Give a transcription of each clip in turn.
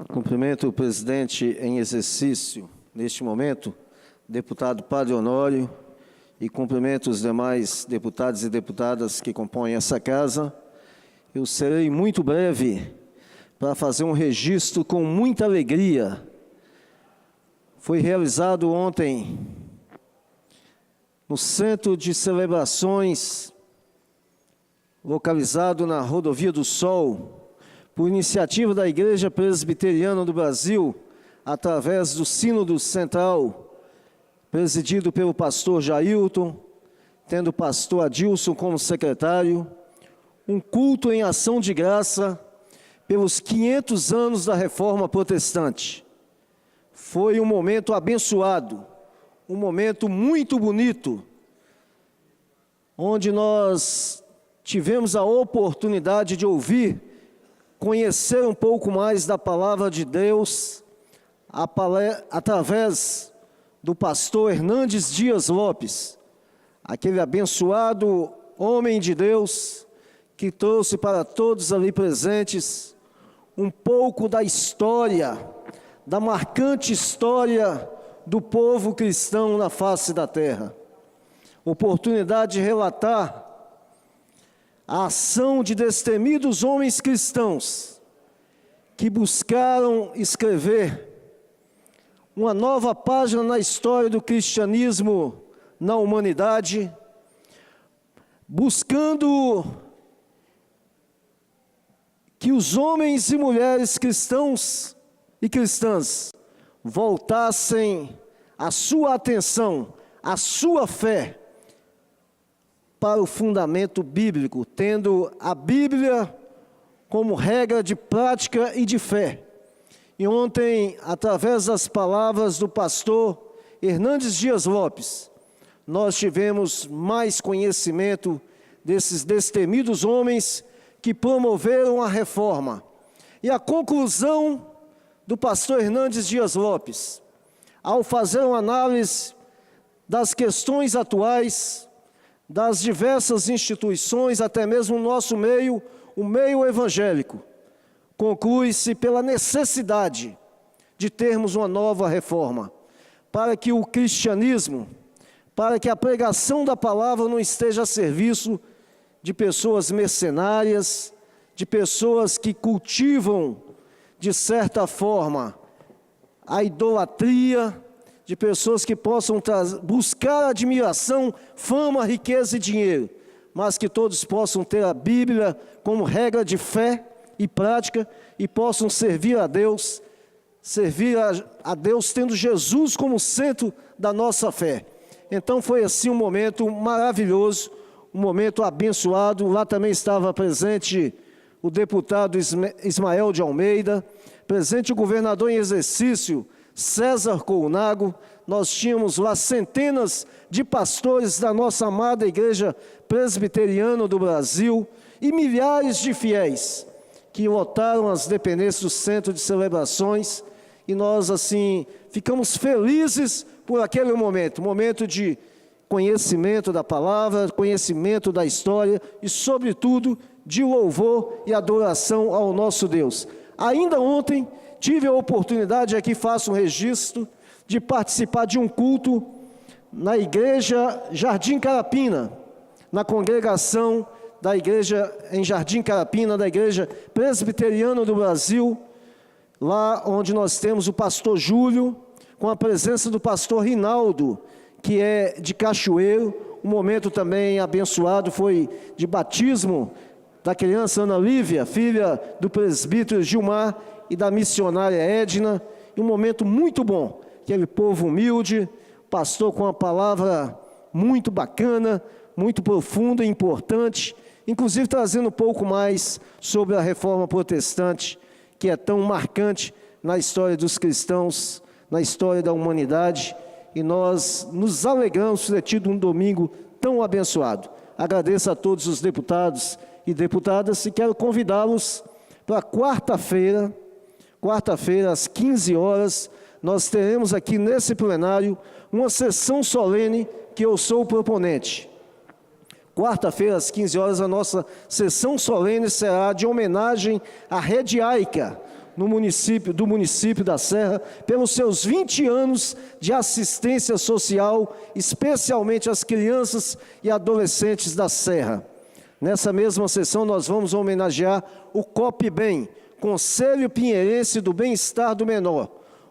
Cumprimento o presidente em exercício, neste momento, deputado Padre Honório, e cumprimento os demais deputados e deputadas que compõem essa casa. Eu serei muito breve para fazer um registro com muita alegria. Foi realizado ontem, no Centro de Celebrações, localizado na Rodovia do Sol, por iniciativa da Igreja Presbiteriana do Brasil, através do Sínodo Central, presidido pelo pastor Jailton, tendo o pastor Adilson como secretário, um culto em ação de graça pelos 500 anos da Reforma Protestante. Foi um momento abençoado, um momento muito bonito, onde nós tivemos a oportunidade de ouvir, conhecer um pouco mais da palavra de Deus, através do pastor Hernandes Dias Lopes, aquele abençoado homem de Deus, que trouxe para todos ali presentes um pouco da história, da marcante história do povo cristão na face da terra. Oportunidade de relatar a ação de destemidos homens cristãos que buscaram escrever uma nova página na história do cristianismo na humanidade, buscando que os homens e mulheres cristãos e cristãs voltassem a sua atenção, a sua fé para o fundamento bíblico, tendo a Bíblia como regra de prática e de fé. E ontem, através das palavras do pastor Hernandes Dias Lopes, nós tivemos mais conhecimento desses destemidos homens que promoveram a reforma. E a conclusão do pastor Hernandes Dias Lopes, ao fazer uma análise das questões atuais, das diversas instituições, até mesmo o nosso meio, o meio evangélico, conclui-se pela necessidade de termos uma nova reforma, para que o cristianismo, para que a pregação da palavra não esteja a serviço de pessoas mercenárias, de pessoas que cultivam, de certa forma, a idolatria, de pessoas que possam buscar admiração, fama, riqueza e dinheiro, mas que todos possam ter a Bíblia como regra de fé e prática e possam servir a Deus tendo Jesus como centro da nossa fé. Então foi assim um momento maravilhoso, um momento abençoado. Lá também estava presente o deputado Ismael de Almeida, presente o governador em exercício, César Colnago. Nós tínhamos lá centenas de pastores da nossa amada Igreja Presbiteriana do Brasil e milhares de fiéis que lotaram as dependências do Centro de Celebrações, e nós assim ficamos felizes por aquele momento, momento de conhecimento da palavra, conhecimento da história e, sobretudo, de louvor e adoração ao nosso Deus. Ainda ontem tive a oportunidade, aqui faço um registro, de participar de um culto na Igreja Jardim Carapina, na congregação da Igreja em Jardim Carapina, da Igreja Presbiteriana do Brasil, lá onde nós temos o pastor Júlio, com a presença do pastor Rinaldo, que é de Cachoeiro. Um momento também abençoado foi de batismo da criança Ana Lívia, filha do presbítero Gilmar e da missionária Edna, e um momento muito bom, aquele povo humilde, pastor com uma palavra muito bacana, muito profunda e importante, inclusive trazendo um pouco mais sobre a reforma protestante, que é tão marcante na história dos cristãos, na história da humanidade, e nós nos alegramos por ter tido um domingo tão abençoado. Agradeço a todos os deputados e deputadas e quero convidá-los para quarta-feira às 15 horas, nós teremos aqui nesse plenário uma sessão solene que eu sou o proponente. Quarta-feira, às 15 horas, a nossa sessão solene será de homenagem à Rede Aica, do município da Serra, pelos seus 20 anos de assistência social, especialmente às crianças e adolescentes da Serra. Nessa mesma sessão, nós vamos homenagear o COPBem, Conselho Pinheirense do Bem-Estar do Menor,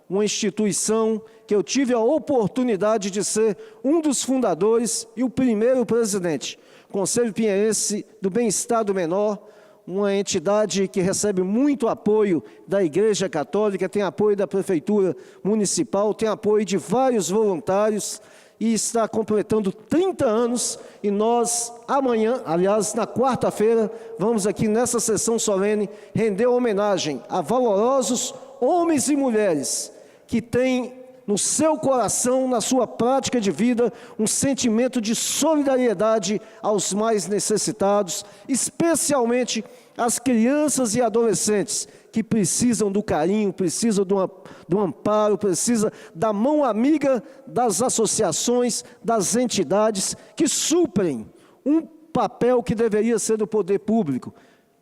uma instituição que eu tive a oportunidade de ser um dos fundadores e o primeiro presidente. Conselho Pinheirense do Bem-Estar do Menor, uma entidade que recebe muito apoio da Igreja Católica, tem apoio da Prefeitura Municipal, tem apoio de vários voluntários e está completando 30 anos. E nós, amanhã, aliás, na quarta-feira, vamos aqui nessa sessão solene render homenagem a valorosos homens e mulheres que têm no seu coração, na sua prática de vida, um sentimento de solidariedade aos mais necessitados, especialmente as crianças e adolescentes que precisam do carinho, precisam do amparo, precisam da mão amiga das associações, das entidades que suprem um papel que deveria ser do poder público.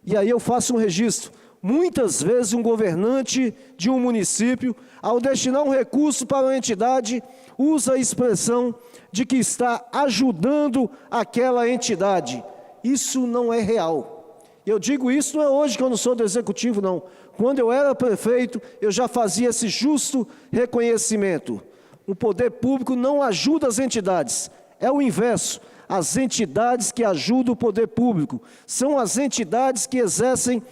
E aí eu faço um registro. Muitas vezes um governante de um município, ao destinar um recurso para uma entidade, usa a expressão de que está ajudando aquela entidade. Isso não é real. Eu digo isso não é hoje que eu não sou do executivo, não. Quando eu era prefeito, eu já fazia esse justo reconhecimento. O poder público não ajuda as entidades, é o inverso. As entidades que ajudam o poder público são as entidades que exercem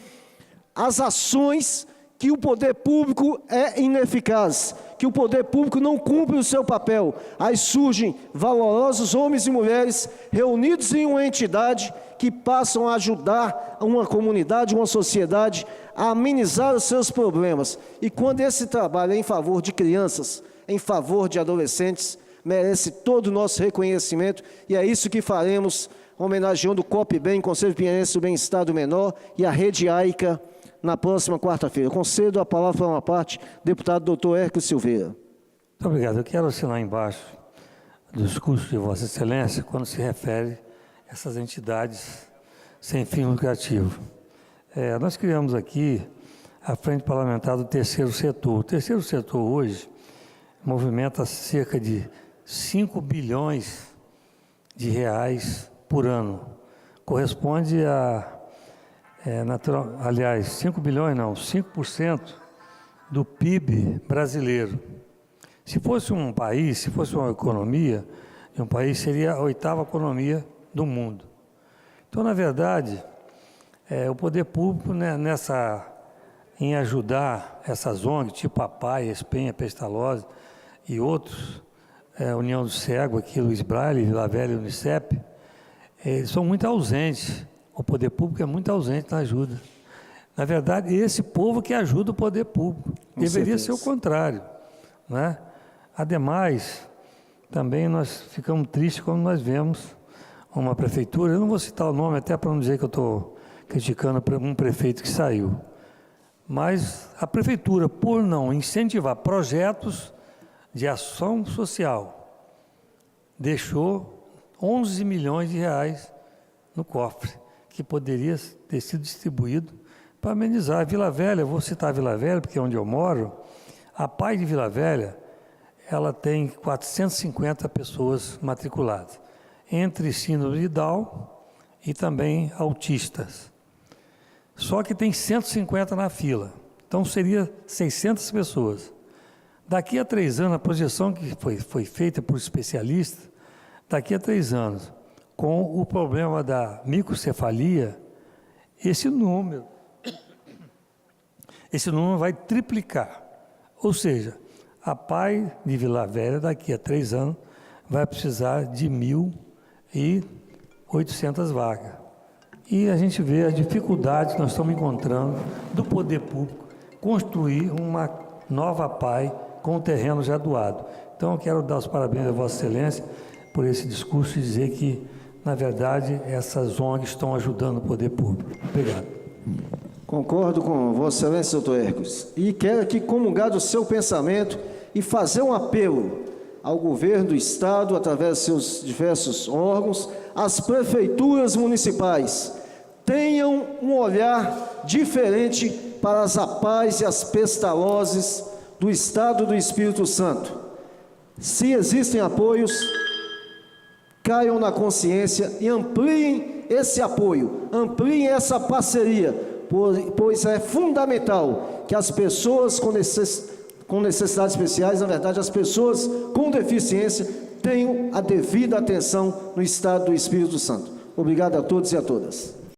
as ações que o poder público é ineficaz, que o poder público não cumpre o seu papel. Aí surgem valorosos homens e mulheres reunidos em uma entidade que passam a ajudar uma comunidade, uma sociedade a amenizar os seus problemas. E quando esse trabalho é em favor de crianças, em favor de adolescentes, merece todo o nosso reconhecimento, e é isso que faremos, homenageando o COPBem, Conselho Pinheirense do Bem-Estar do Menor, e a Rede AICA, na próxima quarta-feira. Concedo a palavra para uma parte, deputado doutor Hércules Silveira. Muito obrigado. Eu quero assinar embaixo do discurso de Vossa Excelência, quando se refere a essas entidades sem fim lucrativo. Nós criamos aqui a Frente Parlamentar do Terceiro Setor. O Terceiro Setor hoje movimenta cerca de 5 bilhões de reais por ano. Corresponde a, 5 bilhões não, 5% do PIB brasileiro. Se fosse um país, se fosse uma economia, um país seria a 8ª economia do mundo. Então, na verdade, o poder público, né, em ajudar essas ONGs, tipo a PAI, a Espenha, a Pestalozzi e outros, União do Cego, aqui Luiz Braille, Vila Velha e Unicep, eles são muito ausentes. O poder público é muito ausente na ajuda. Na verdade, esse povo que ajuda o poder público. Deveria ser o contrário, né? Ademais, também nós ficamos tristes quando nós vemos uma prefeitura, eu não vou citar o nome até para não dizer que eu estou criticando um prefeito que saiu, mas a prefeitura, por não incentivar projetos de ação social, deixou 11 milhões de reais no cofre, que poderia ter sido distribuído para amenizar. A Vila Velha, vou citar a Vila Velha, porque é onde eu moro, a PAI de Vila Velha, ela tem 450 pessoas matriculadas, entre síndrome de Down e também autistas. Só que tem 150 na fila, então seria 600 pessoas. Daqui a 3 anos, a projeção que foi feita por especialistas, daqui a 3 anos, com o problema da microcefalia, esse número vai triplicar. Ou seja, a PAI de Vila Velha, daqui a 3 anos, vai precisar de 1.800 vagas. E a gente vê a dificuldade que nós estamos encontrando do poder público construir uma nova PAI com o terreno já doado. Então, eu quero dar os parabéns a Vossa Excelência por esse discurso e dizer que, na verdade, essas ONGs estão ajudando o poder público. Obrigado. Concordo com Vossa Excelência, doutor Hércules. E quero aqui comungar do seu pensamento e fazer um apelo ao governo do Estado, através de seus diversos órgãos, às prefeituras municipais. Tenham um olhar diferente para as APAES e as pestalozes do Estado do Espírito Santo. Se existem apoios, caiam na consciência e ampliem esse apoio, ampliem essa parceria, pois é fundamental que as pessoas com necessidades especiais, na verdade, as pessoas com deficiência, tenham a devida atenção no Estado do Espírito Santo. Obrigado a todos e a todas.